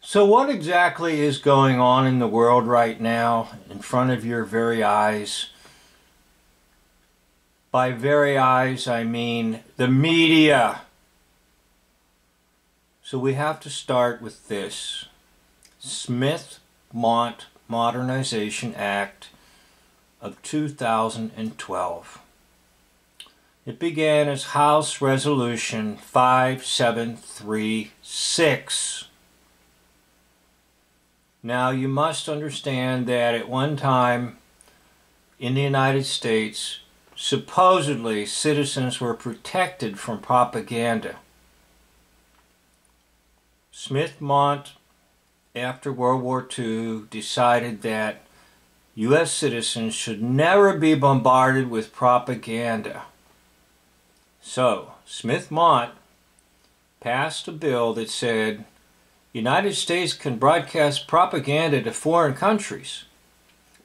So what exactly is going on in the world right now in front of your very eyes? By very eyes, I mean the media. So we have to start with this. Smith-Mont Modernization Act of 2012. It began as House Resolution 5736. Now you must understand that at one time in the United States, supposedly citizens were protected from propaganda. Smith-Mont, after World War II, decided that U.S. citizens should never be bombarded with propaganda. So, Smith-Mont passed a bill that said, United States can broadcast propaganda to foreign countries,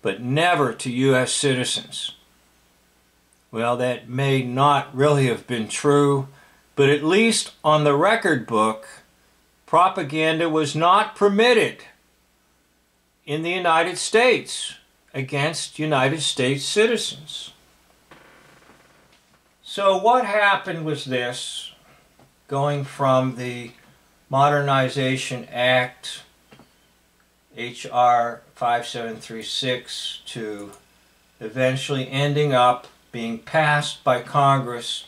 but never to U.S. citizens. Well, that may not really have been true, but at least on the record book, propaganda was not permitted in the United States against United States citizens. So what happened was this, going from the Modernization Act, H.R. 5736, to eventually ending up being passed by Congress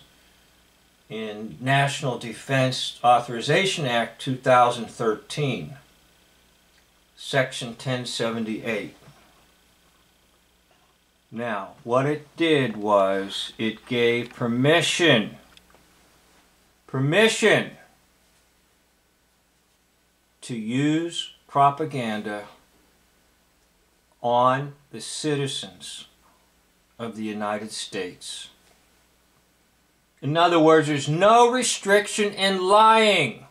in National Defense Authorization Act 2013, Section 1078. Now, what it did was it gave permission to use propaganda on the citizens of the United States. In other words, there's no restriction in lying.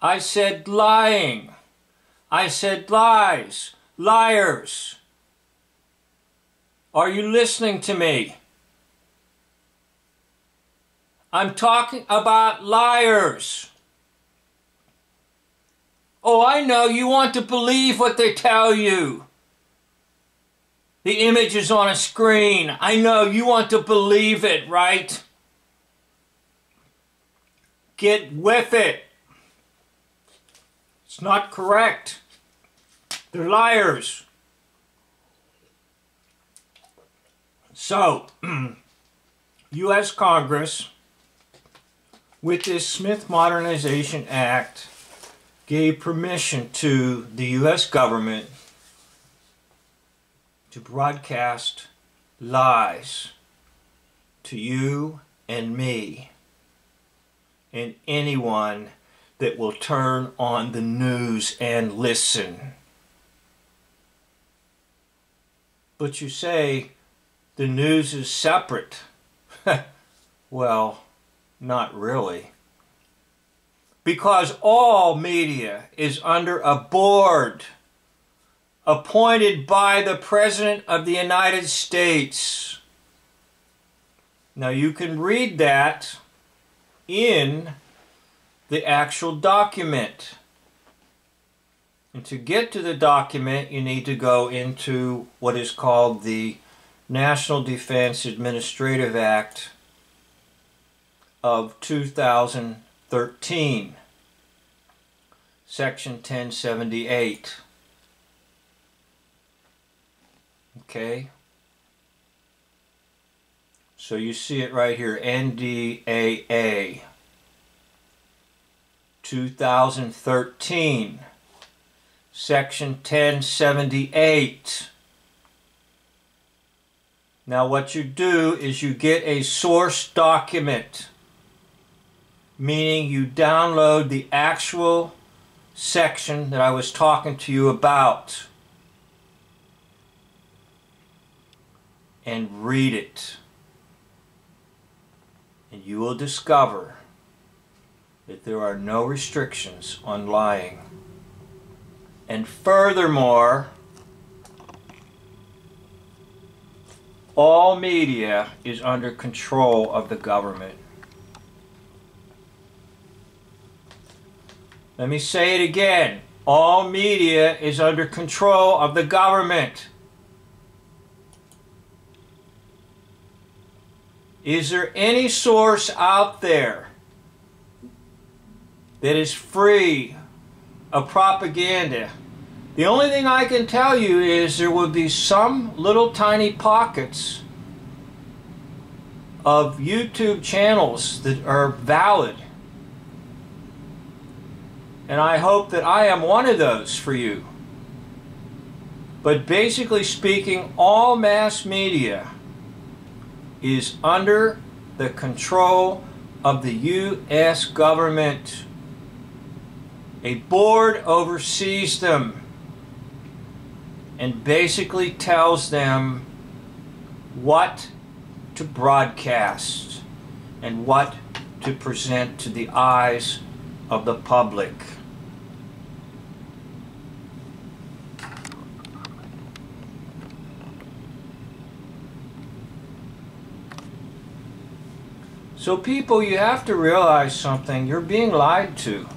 I said lying. I said lies. Liars. Are you listening to me? I'm talking about liars. Oh, I know you want to believe what they tell you. The image is on a screen. I know you want to believe it, right? Get with it. It's not correct. They're liars. So, U.S. Congress, with this Smith Modernization Act, gave permission to the U.S. government to broadcast lies to you and me and anyone that will turn on the news and listen. But you say the news is separate. Well, not really. Because all media is under a board appointed by the President of the United States. Now you can read that in the actual document. And to get to the document, you need to go into what is called the National Defense Administrative Act of 2013, Section 1078. Okay? So you see it right here, NDAA 2013, Section 1078. Now what you do is you get a source document, meaning you download the actual section that I was talking to you about and read it. And you will discover that there are no restrictions on lying. And furthermore, all media is under control of the government. Let me say it again. All media is under control of the government. Is there any source out there that is free of propaganda? The only thing I can tell you is there will be some little tiny pockets of YouTube channels that are valid. And I hope that I am one of those for you. But basically speaking, all mass media is under the control of the U.S. government. A board oversees them and basically tells them what to broadcast and what to present to the eyes of the public. So people, you have to realize something. You're being lied to.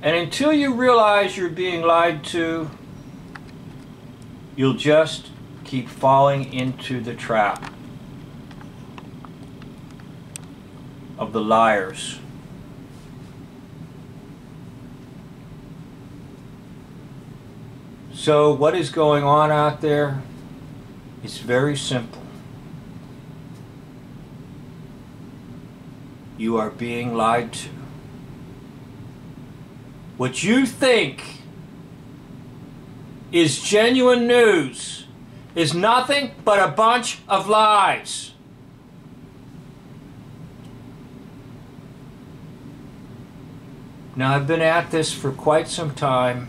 And until you realize you're being lied to, you'll just keep falling into the trap of the liars. So what is going on out there? It's very simple. You are being lied to. What you think is genuine news is nothing but a bunch of lies. Now, I've been at this for quite some time,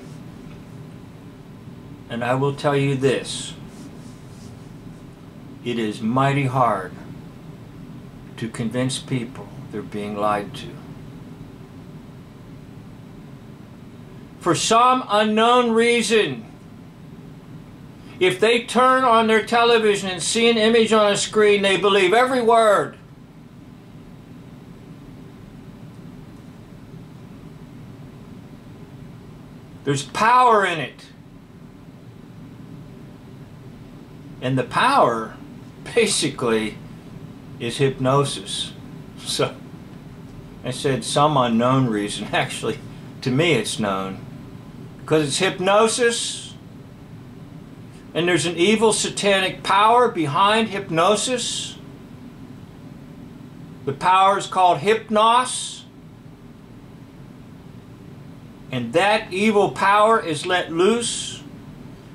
and I will tell you this. It is mighty hard to convince people they're being lied to. For some unknown reason, if they turn on their television and see an image on a screen, they believe every word. There's power in it. And the power, basically, is hypnosis. So, I said some unknown reason. Actually, to me it's known. Because it's hypnosis, and there's an evil satanic power behind hypnosis. The power is called hypnos. And that evil power is let loose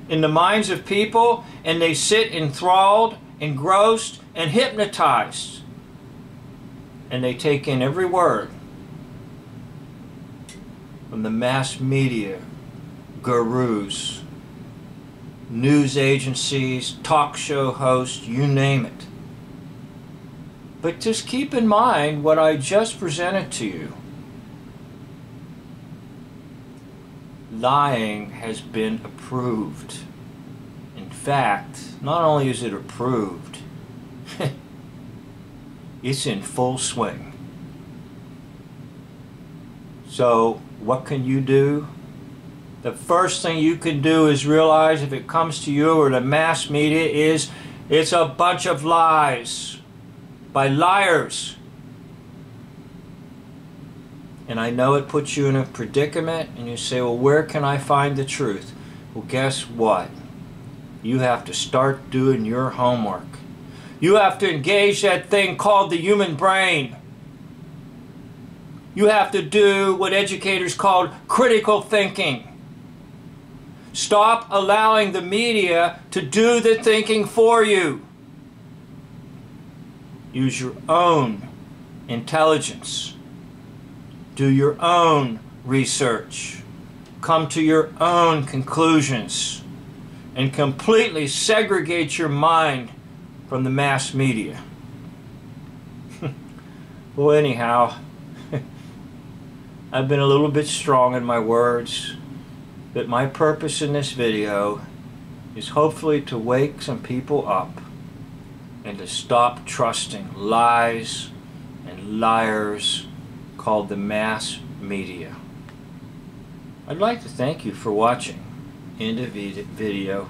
in the minds of people, and they sit enthralled, engrossed, and hypnotized. And they take in every word from the mass media gurus, news agencies, talk show hosts, you name it. But just keep in mind what I just presented to you. Lying has been approved. In fact, not only is it approved, it's in full swing. So, what can you do? The first thing you can do is realize, if it comes to you or the mass media, is it's a bunch of lies by liars. And I know it puts you in a predicament, and you say, well, where can I find the truth? Well, guess what? You have to start doing your homework. You have to engage that thing called the human brain. You have to do what educators call critical thinking. Stop allowing the media to do the thinking for you. Use your own intelligence. Do your own research. Come to your own conclusions. And completely segregate your mind from the mass media. Well, anyhow, I've been a little bit strong in my words, but my purpose in this video is hopefully to wake some people up and to stop trusting lies and liars called the mass media. I'd like to thank you for watching. End of video.